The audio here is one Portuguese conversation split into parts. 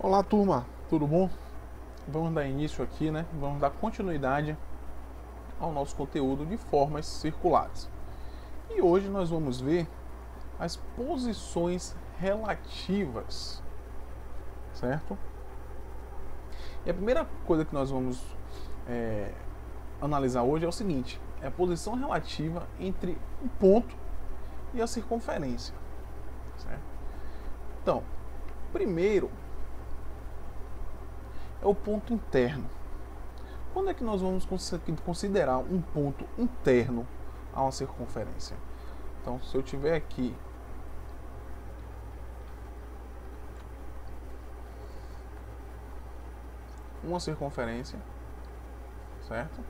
Olá, turma, tudo bom? Vamos dar início aqui, né? Vamos dar continuidade ao nosso conteúdo de formas circulares. E hoje nós vamos ver as posições relativas, certo? E a primeira coisa que nós vamos analisar hoje é o seguinte: é a posição relativa entre o ponto e a circunferência, certo? Então, primeiro é o ponto interno. Quando é que nós vamos considerar um ponto interno a uma circunferência? Então, se eu tiver aqui uma circunferência, certo?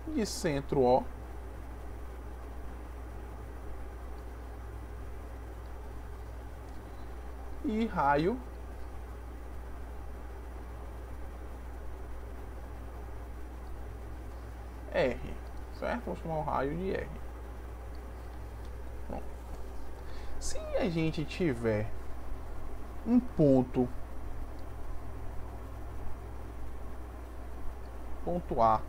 De centro O, e raio R, certo? Vou chamar o raio de R. Bom, se a gente tiver um ponto A,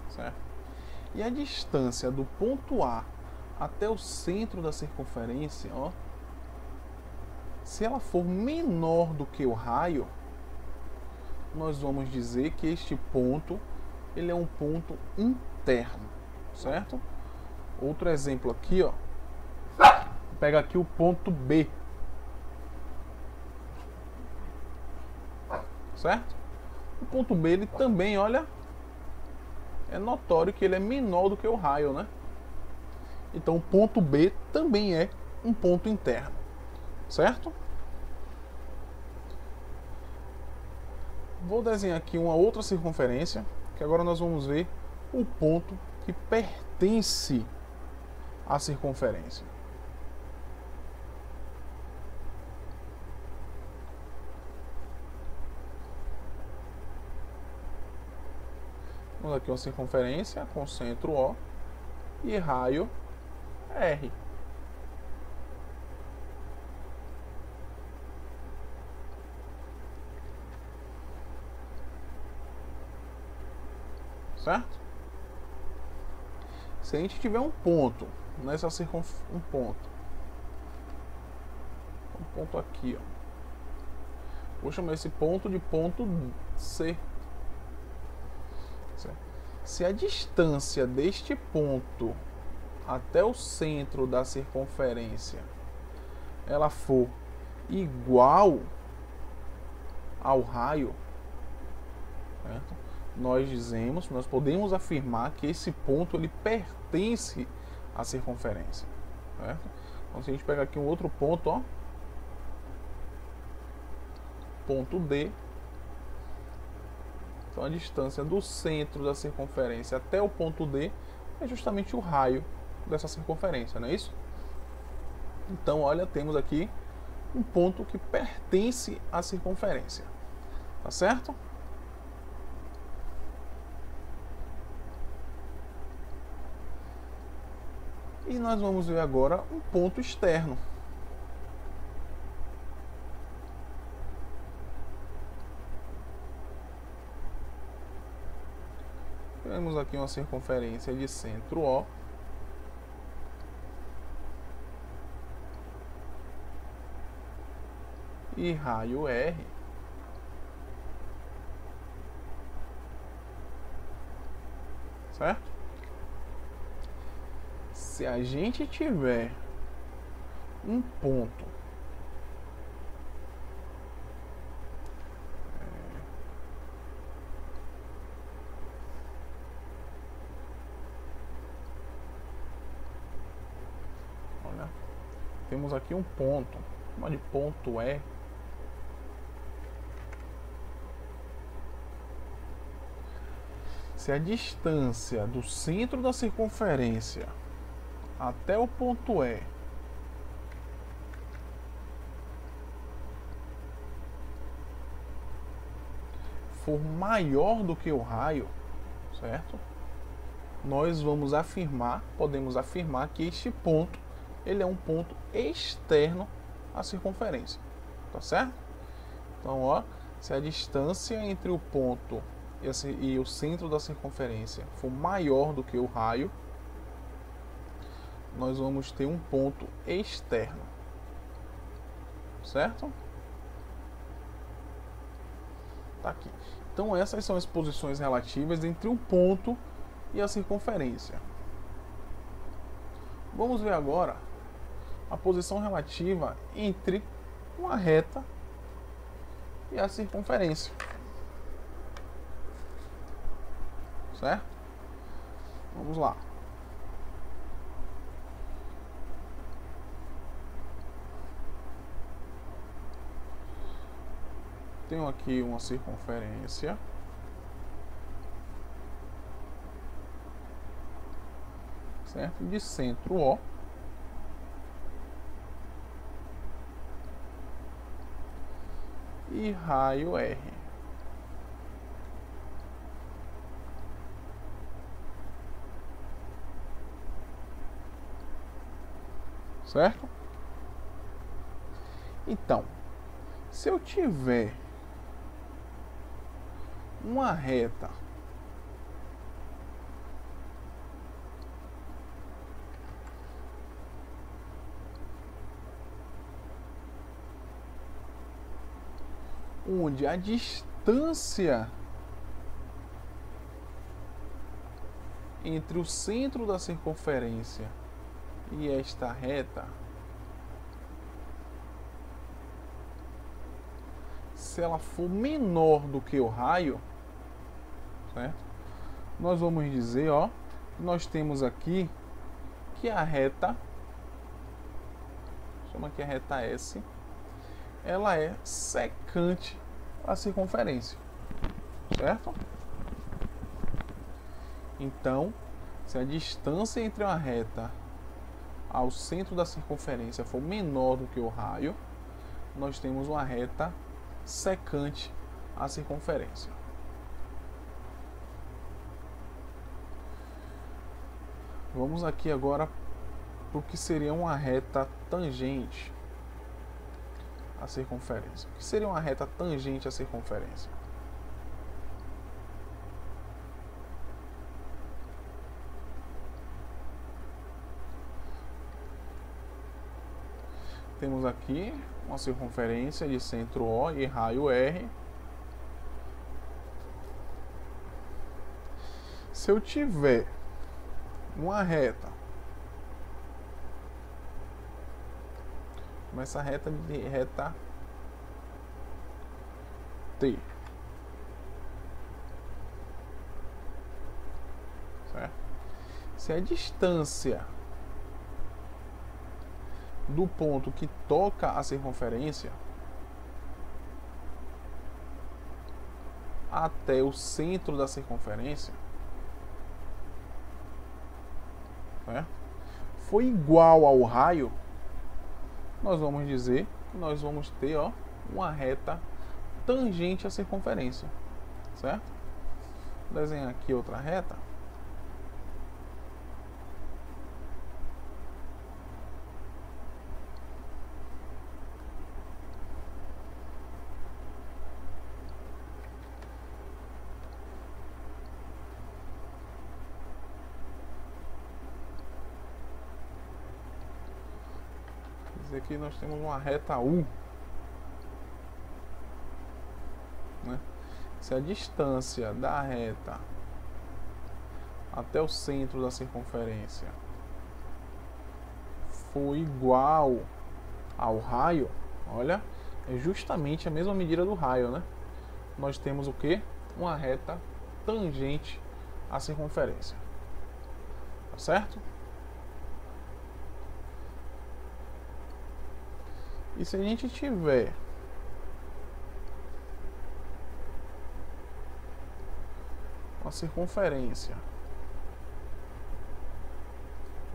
certo? E a distância do ponto A até o centro da circunferência, ó, se ela for menor do que o raio, nós vamos dizer que este ponto ele é um ponto interno, certo? Outro exemplo aqui, ó. Pega aqui o ponto B, certo? O ponto B ele também, olha, é notório que ele é menor do que o raio, né? Então o ponto B também é um ponto interno, certo? Vou desenhar aqui uma outra circunferência, que agora nós vamos ver o ponto que pertence à circunferência. Vamos aqui uma circunferência com centro O e raio R. Certo? Se a gente tiver um ponto nessa circunferência, um ponto aqui, ó. Vou chamar esse ponto de ponto C. Certo? Se a distância deste ponto até o centro da circunferência ela for igual ao raio, certo? Nós podemos afirmar que esse ponto ele pertence à circunferência, certo? Então, se a gente pegar aqui um outro ponto, ó, ponto D, então a distância do centro da circunferência até o ponto D é justamente o raio dessa circunferência, não é isso? Então, olha, temos aqui um ponto que pertence à circunferência, tá certo? E nós vamos ver agora um ponto externo. Temos aqui uma circunferência de centro O. E raio R. Certo? Se a gente tiver um ponto olha, temos aqui um ponto, chama de ponto E. Se a distância do centro da circunferência até o ponto E for maior do que o raio, certo? Nós vamos afirmar, podemos afirmar que este ponto ele é um ponto externo à circunferência, tá certo? Então, ó, se a distância entre o ponto e o centro da circunferência for maior do que o raio, nós vamos ter um ponto externo, certo? Tá aqui. Então, essas são as posições relativas entre o ponto e a circunferência. Vamos ver agora a posição relativa entre uma reta e a circunferência. Certo? Vamos lá. Tenho aqui uma circunferência. Certo? De centro O. E raio R. Certo? Então, se eu tiver uma reta onde a distância entre o centro da circunferência e esta reta, se ela for menor do que o raio, certo? Nós vamos dizer, ó, nós temos aqui que a reta, chama aqui a reta S, ela é secante à circunferência, certo? Então, se a distância entre uma reta ao centro da circunferência for menor do que o raio, nós temos uma reta secante à circunferência. Vamos aqui agora para o que seria uma reta tangente à circunferência. O que seria uma reta tangente à circunferência? Temos aqui uma circunferência de centro O e raio R. Se eu tiver uma reta, essa reta de reta T, certo? Se a distância do ponto que toca a circunferência até o centro da circunferência, certo? Foi igual ao raio, nós vamos dizer que nós vamos ter, ó, uma reta tangente à circunferência, certo? Vou desenhar aqui outra reta. Aqui nós temos uma reta U, né? Se a distância da reta até o centro da circunferência for igual ao raio, olha, é justamente a mesma medida do raio, né? Nós temos o que? Uma reta tangente à circunferência, tá certo? E se a gente tiver uma circunferência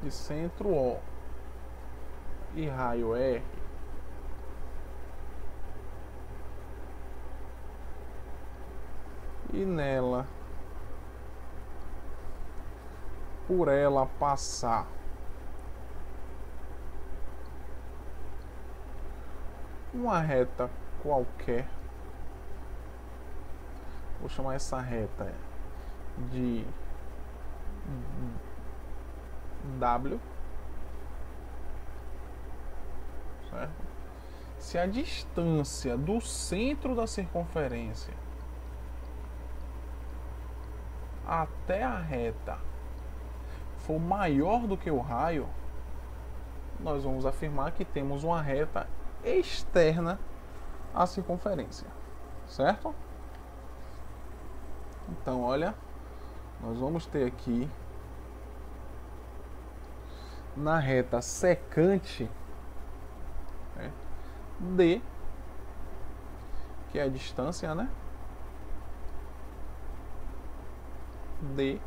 de centro O e raio R, e nela, por ela passar uma reta qualquer. Vou chamar essa reta de W, certo? Se a distância do centro da circunferência até a reta for maior do que o raio, nós vamos afirmar que temos uma reta externa à circunferência, certo? Então, olha, nós vamos ter aqui na reta secante, né, D, que é a distância, né? D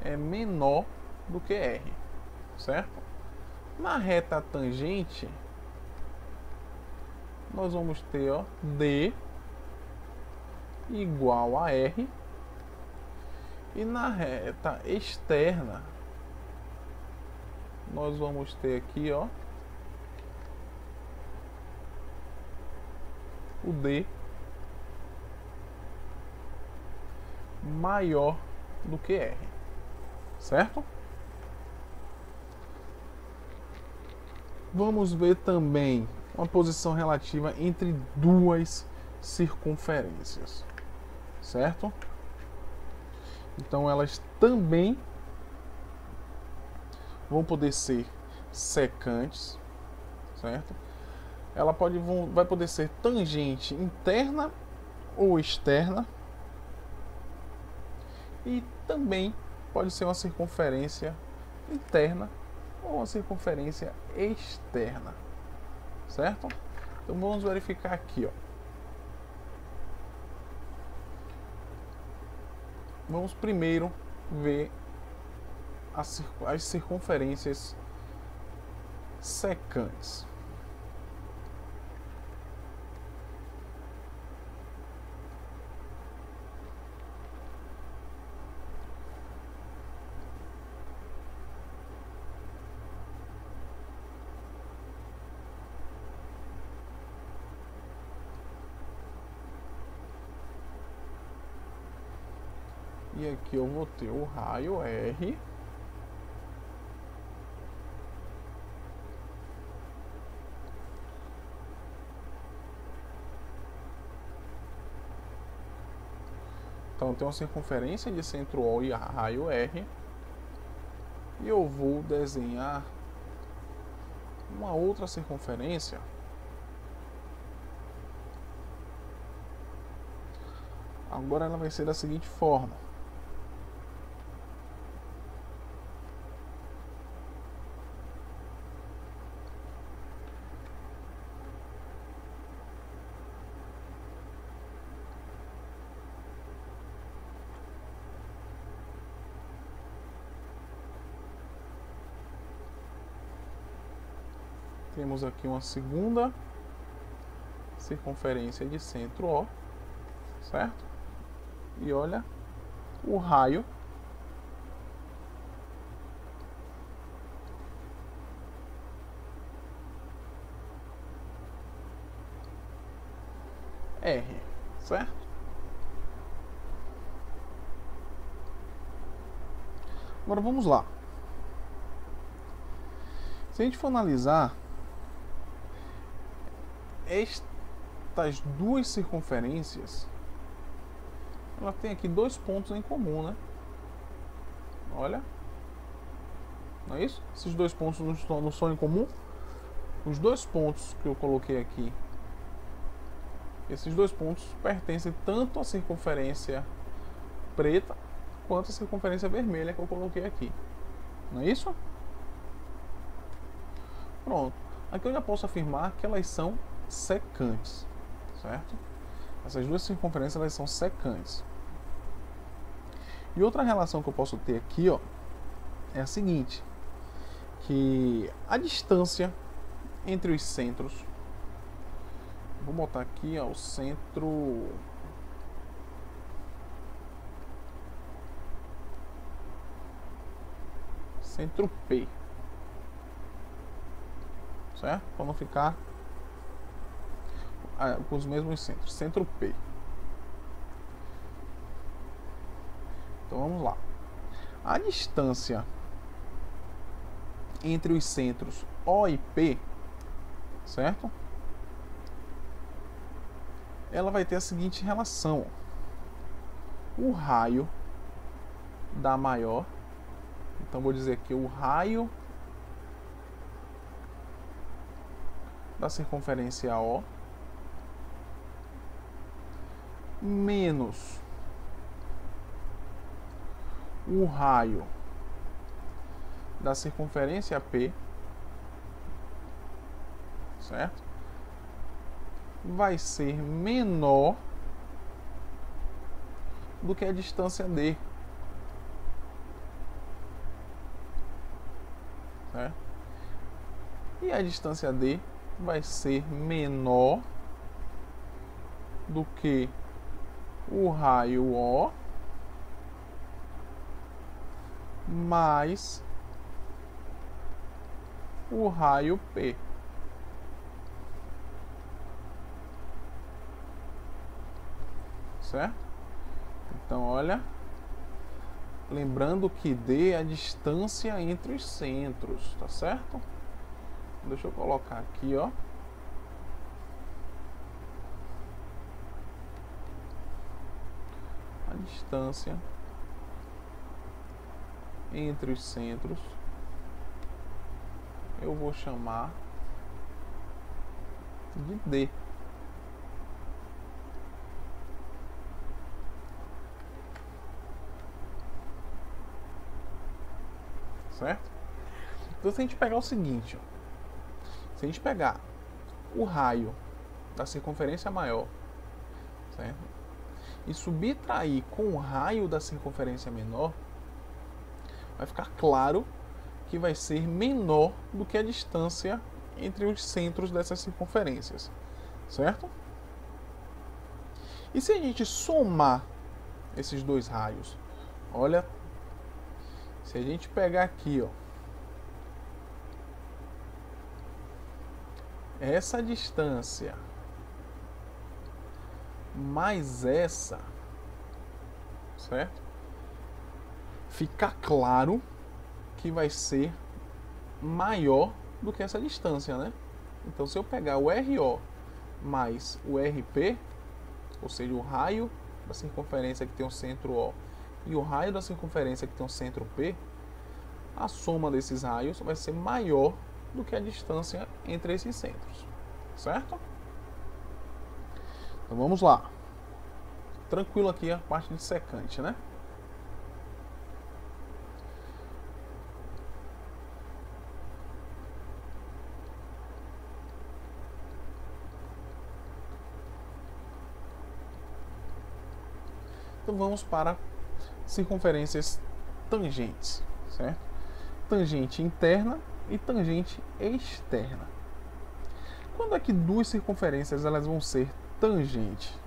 é menor do que R, certo? Na reta tangente, nós vamos ter, ó, D igual a R, e na reta externa nós vamos ter aqui, ó, o D maior do que R, certo? Vamos ver também uma posição relativa entre duas circunferências, certo? Então elas também vão poder ser secantes, certo? Ela vai poder ser tangente interna ou externa, e também pode ser uma circunferência interna ou uma circunferência externa, certo? Então vamos verificar aqui, ó. Vamos primeiro ver as circunferências secantes. E aqui eu vou ter o raio R. Então tem uma circunferência de centro O e raio R. E eu vou desenhar uma outra circunferência agora. Ela vai ser da seguinte forma. Temos aqui uma segunda circunferência de centro O, certo? E olha o raio R, certo? Agora vamos lá. Se a gente for analisar estas duas circunferências, ela tem aqui dois pontos em comum, né? Olha, não é isso? Esses dois pontos não são em comum. Os dois pontos que eu coloquei aqui, esses dois pontos pertencem tanto à circunferência preta quanto à circunferência vermelha que eu coloquei aqui, não é isso? Pronto. Aqui eu já posso afirmar que elas são secantes, certo? Essas duas circunferências, elas são secantes. E outra relação que eu posso ter aqui, ó, é a seguinte, que a distância entre os centros, vou botar aqui, ó, o centro P, certo? Para não ficar com os mesmos centros, centro P. Então vamos lá. A distância entre os centros O e P, certo? Ela vai ter a seguinte relação: o raio da maior, então vou dizer que o raio da circunferência O menos o raio da circunferência P, certo? Vai ser menor do que a distância D, certo? E a distância D vai ser menor do que o raio O mais o raio P. Certo? Então, olha, lembrando que D é a distância entre os centros, tá certo? Deixa eu colocar aqui, ó. A distância entre os centros eu vou chamar de D. Certo? Então, se a gente pegar o seguinte, ó, se a gente pegar o raio da circunferência maior, certo? E subtrair com o raio da circunferência menor, vai ficar claro que vai ser menor do que a distância entre os centros dessas circunferências, certo? E se a gente somar esses dois raios, olha, se a gente pegar aqui, ó, essa distância mais essa, certo? Fica claro que vai ser maior do que essa distância, né? Então, se eu pegar o RO mais o RP, ou seja, o raio da circunferência que tem o centro O e o raio da circunferência que tem o centro P, a soma desses raios vai ser maior do que a distância entre esses centros, certo? Então vamos lá. Tranquilo aqui a parte de secante, né? Então vamos para circunferências tangentes, certo? Tangente interna e tangente externa. Quando é que duas circunferências elas vão ser tangente?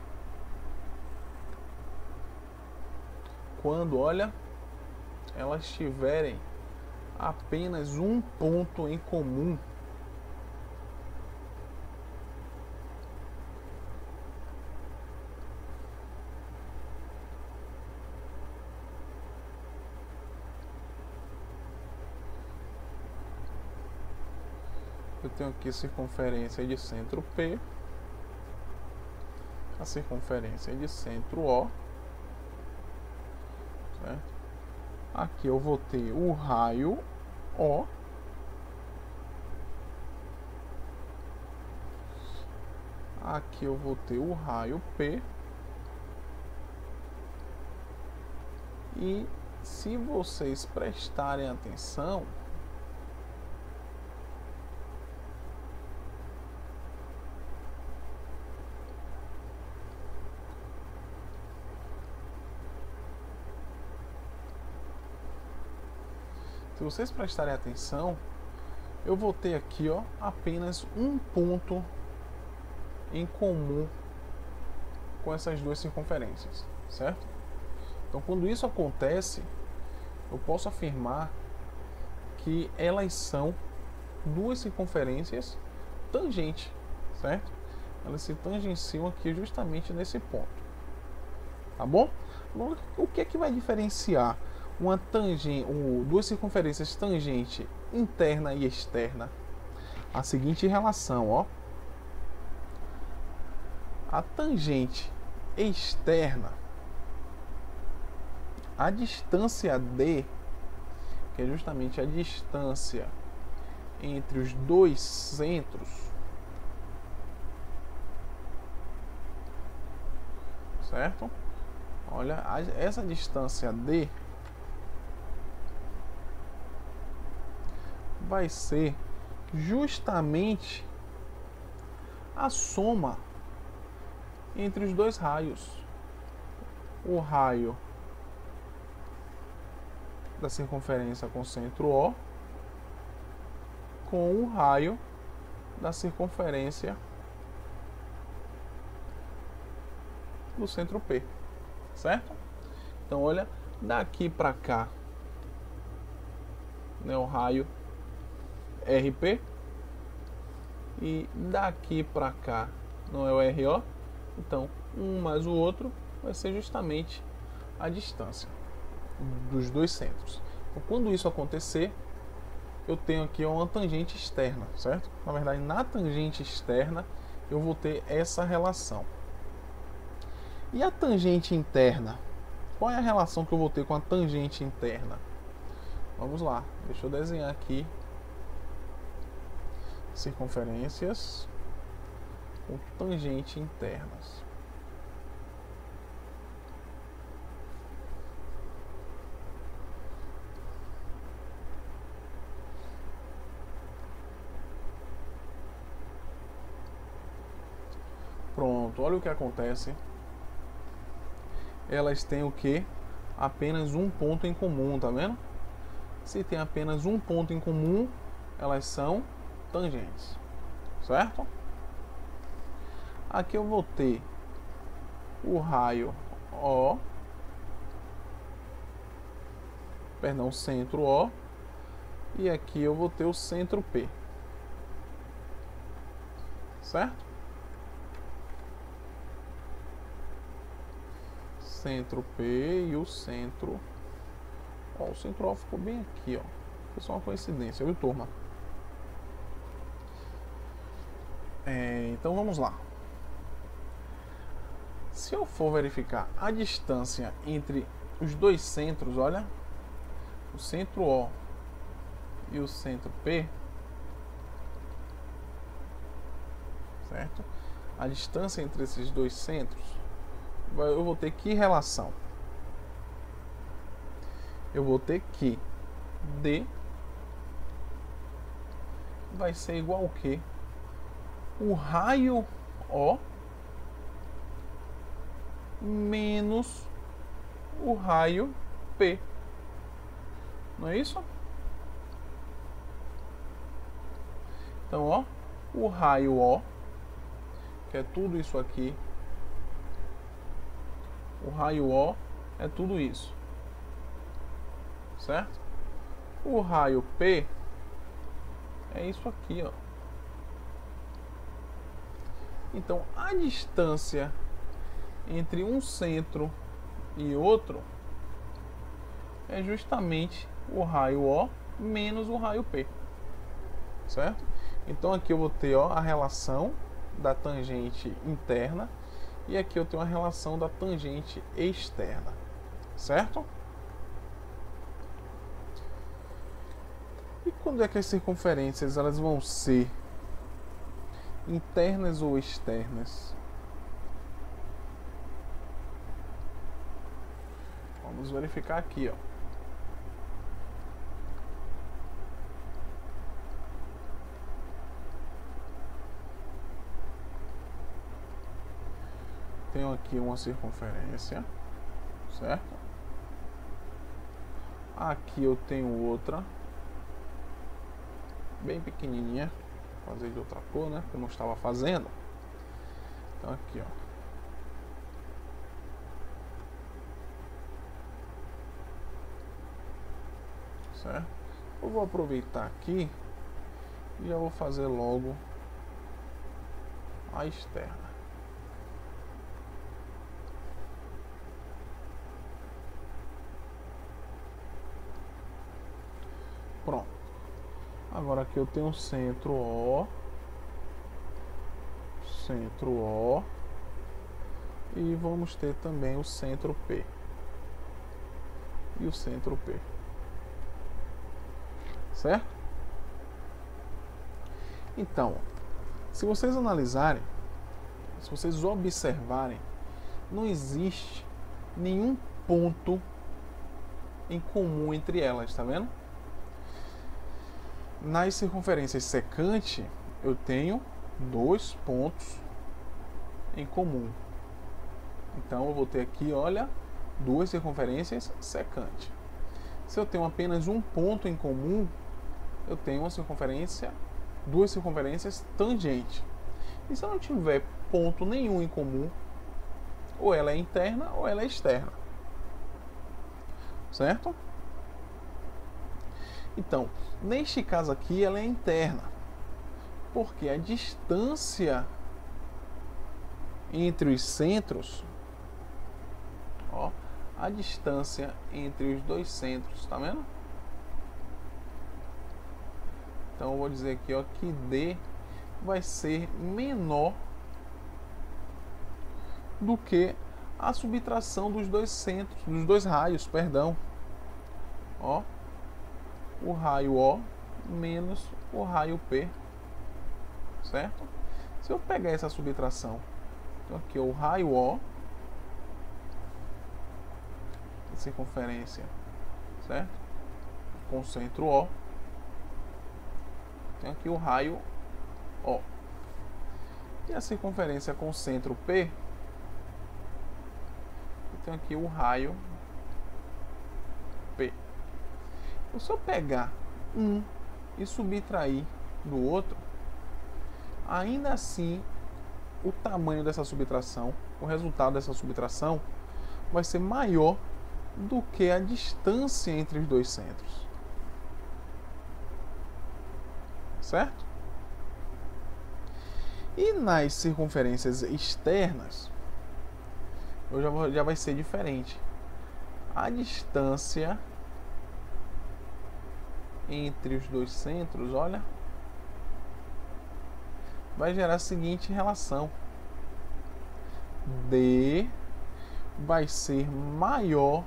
Quando, olha, elas tiverem apenas um ponto em comum. Eu tenho aqui circunferência de centro P, a circunferência de centro O, certo? Aqui eu vou ter o raio O, aqui eu vou ter o raio P, e se vocês prestarem atenção, se vocês prestarem atenção, eu vou ter aqui, ó, apenas um ponto em comum com essas duas circunferências, certo? Então, quando isso acontece, eu posso afirmar que elas são duas circunferências tangentes, certo? elas se tangenciam aqui justamente nesse ponto. Tá bom? O que é que vai diferenciar uma tangente, duas circunferências tangente interna e externa? A seguinte relação, ó. A tangente externa, a distância D, que é justamente a distância entre os dois centros, certo? Olha, essa distância D vai ser justamente a soma entre os dois raios. O raio da circunferência com centro O com o raio da circunferência do centro P, certo? Então, olha, daqui para cá, né, o raio RP, e daqui para cá não é o RO, então um mais o outro vai ser justamente a distância dos dois centros. Então, quando isso acontecer, eu tenho aqui uma tangente externa, certo? Na verdade, na tangente externa eu vou ter essa relação. E a tangente interna? Qual é a relação que eu vou ter com a tangente interna? Vamos lá, deixa eu desenhar aqui circunferências com tangente internas. Pronto, olha o que acontece. Elas têm o que? Apenas um ponto em comum, tá vendo? Se tem apenas um ponto em comum, elas são tangentes, certo? Aqui eu vou ter o raio O, perdão, o centro O, e aqui eu vou ter o centro P, certo? Centro P e o centro O. O centro O ficou bem aqui, ó. Foi só uma coincidência, viu, turma? Então vamos lá. Se eu for verificar a distância entre os dois centros, olha, o centro O e o centro P, certo? A distância entre esses dois centros, eu vou ter que relação? Eu vou ter que D vai ser igual ao que? O raio O menos o raio P. Não é isso? Então, ó, o raio O, que é tudo isso aqui, o raio O é tudo isso, certo? O raio P é isso aqui, ó. Então, a distância entre um centro e outro é justamente o raio O menos o raio P, certo? Então aqui eu vou ter, ó, a relação da tangente interna e aqui eu tenho a relação da tangente externa, certo? E quando é que as circunferências elas vão ser internas ou externas? Vamos verificar aqui, ó. Tenho aqui uma circunferência, certo? Aqui eu tenho outra, bem pequenininha, vou fazer de outra cor, né? Que eu não estava fazendo. Então aqui, ó. Certo? Eu vou aproveitar aqui e já vou fazer logo a externa. Pronto. Agora aqui eu tenho centro O, e vamos ter também o centro P e o centro P, certo? Então, se vocês analisarem, se vocês observarem, não existe nenhum ponto em comum entre elas, tá vendo? Nas circunferências secante, eu tenho 2 pontos em comum. Então eu vou ter aqui, olha, 2 circunferências secante. Se eu tenho apenas um ponto em comum, eu tenho uma circunferência, 2 circunferências tangente. E se eu não tiver ponto nenhum em comum, ou ela é interna ou ela é externa. Certo? Então, neste caso aqui, ela é interna, porque a distância entre os centros, ó, a distância entre os dois centros, tá vendo? Então, eu vou dizer aqui, ó, que D vai ser menor do que a subtração dos dois centros, dos dois raios, perdão. Ó, o raio O menos o raio P, certo? Se eu pegar essa subtração, então aqui o raio O, circunferência, certo? Com centro O, tem aqui o raio O. E a circunferência com centro P, eu tenho aqui o raio P. Então, se eu pegar um e subtrair do outro, ainda assim o tamanho dessa subtração, o resultado dessa subtração, vai ser maior do que a distância entre os dois centros. Certo? E nas circunferências externas, já vai ser diferente. A distância entre os dois centros, olha, vai gerar a seguinte relação: D vai ser maior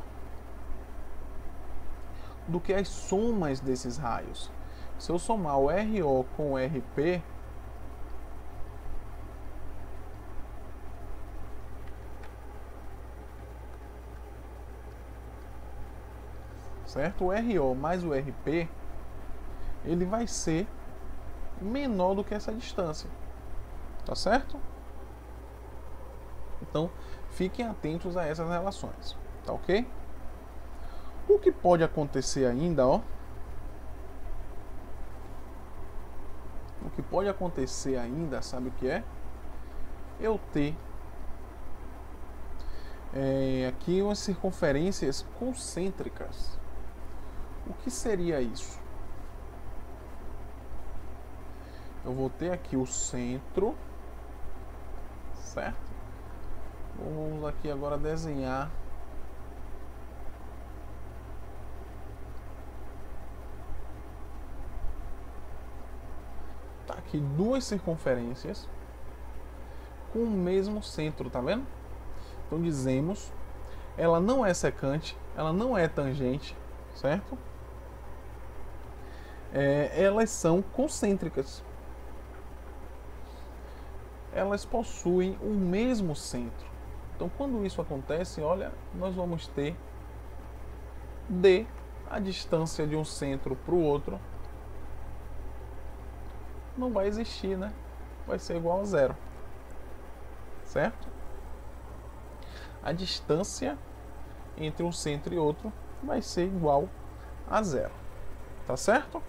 do que as somas desses raios. Se eu somar o RO com o RP, certo? O RO mais o RP, ele vai ser menor do que essa distância, tá certo? Então, fiquem atentos a essas relações, tá ok? O que pode acontecer ainda, ó, o que pode acontecer ainda, sabe o que é? Eu ter aqui umas circunferências concêntricas. O que seria isso? Eu vou ter aqui o centro, certo? Vamos aqui agora desenhar tá aqui duas circunferências com o mesmo centro, tá vendo? Então dizemos, ela não é secante, ela não é tangente, certo? Elas são concêntricas. Elas possuem o mesmo centro. Então, quando isso acontece, olha, nós vamos ter D, a distância de um centro para o outro, não vai existir, né? Vai ser igual a zero, certo? A distância entre um centro e outro vai ser igual a zero, tá certo?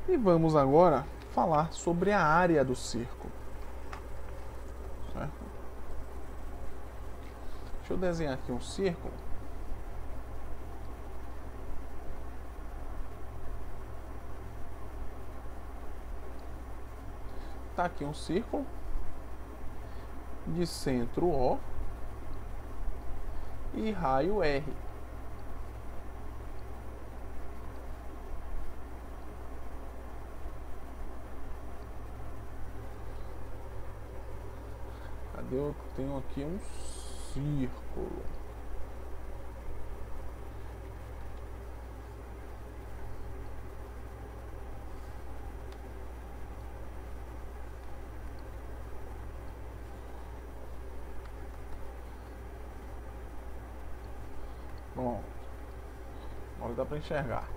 E vamos agora falar sobre a área do círculo. Certo? Deixa eu desenhar aqui um círculo. colocar aqui um círculo de centro O e raio R. Cadê? Eu tenho aqui um círculo. Pronto. Agora dá para enxergar.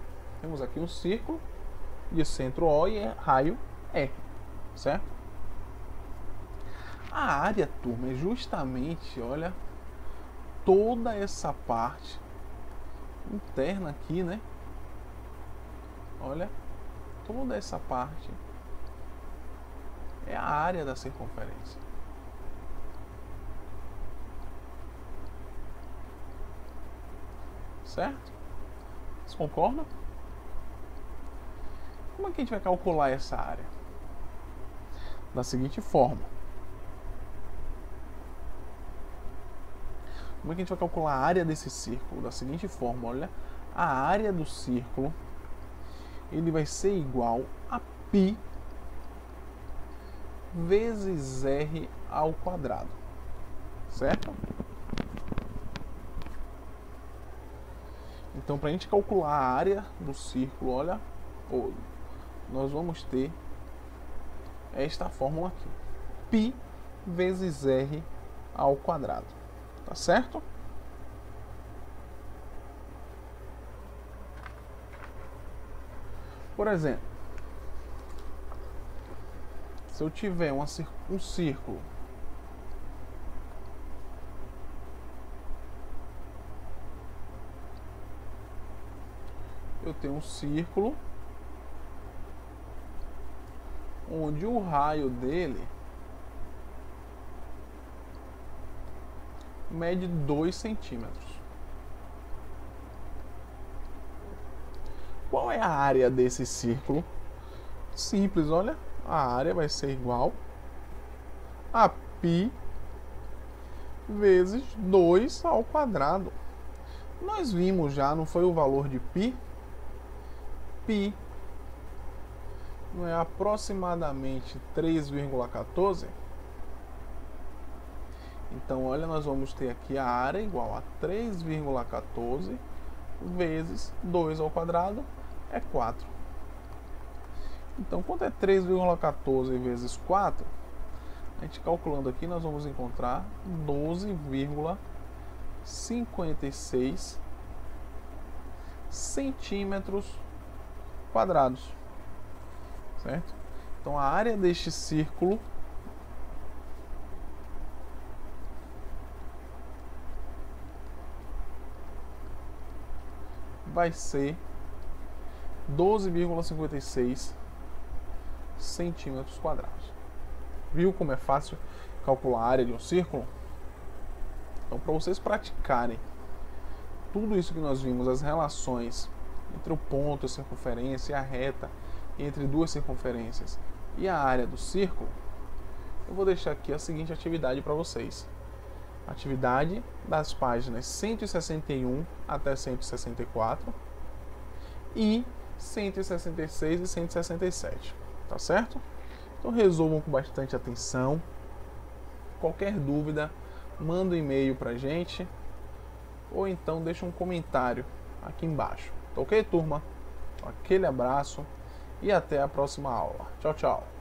Temos aqui um círculo de centro O e raio R, certo? A área, turma, é justamente, olha, toda essa parte interna aqui, né? Olha, toda essa parte é a área da circunferência. Certo? Vocês concordam? Como é que a gente vai calcular essa área? Da seguinte forma. Como é que a gente vai calcular a área desse círculo? Da seguinte forma, olha, a área do círculo, ele vai ser igual a π vezes r ao quadrado, certo? Então, para a gente calcular a área do círculo, olha, nós vamos ter esta fórmula aqui, π vezes r ao quadrado. Tá certo? Por exemplo, se eu tiver um círculo eu tenho um círculo onde o raio dele mede 2 centímetros. Qual é a área desse círculo? Simples, olha. A área vai ser igual a π vezes 2 ao quadrado. Nós vimos já, não foi o valor de π? Π não é aproximadamente 3,14? Então, olha, nós vamos ter aqui a área igual a 3,14 vezes 2 ao quadrado é 4. Então, quanto é 3,14 vezes 4? A gente calculando aqui, nós vamos encontrar 12,56 centímetros quadrados, certo? Então, a área deste círculo vai ser 12,56 centímetros quadrados. Viu como é fácil calcular a área de um círculo? Então, para vocês praticarem tudo isso que nós vimos, as relações entre o ponto, a circunferência e a reta entre duas circunferências e a área do círculo, eu vou deixar aqui a seguinte atividade para vocês. Atividade das páginas 161 até 164 e 166 e 167, tá certo? Então resolvam com bastante atenção. Qualquer dúvida, manda um e-mail pra gente ou então deixa um comentário aqui embaixo. Tá ok, turma? Aquele abraço e até a próxima aula. Tchau, tchau.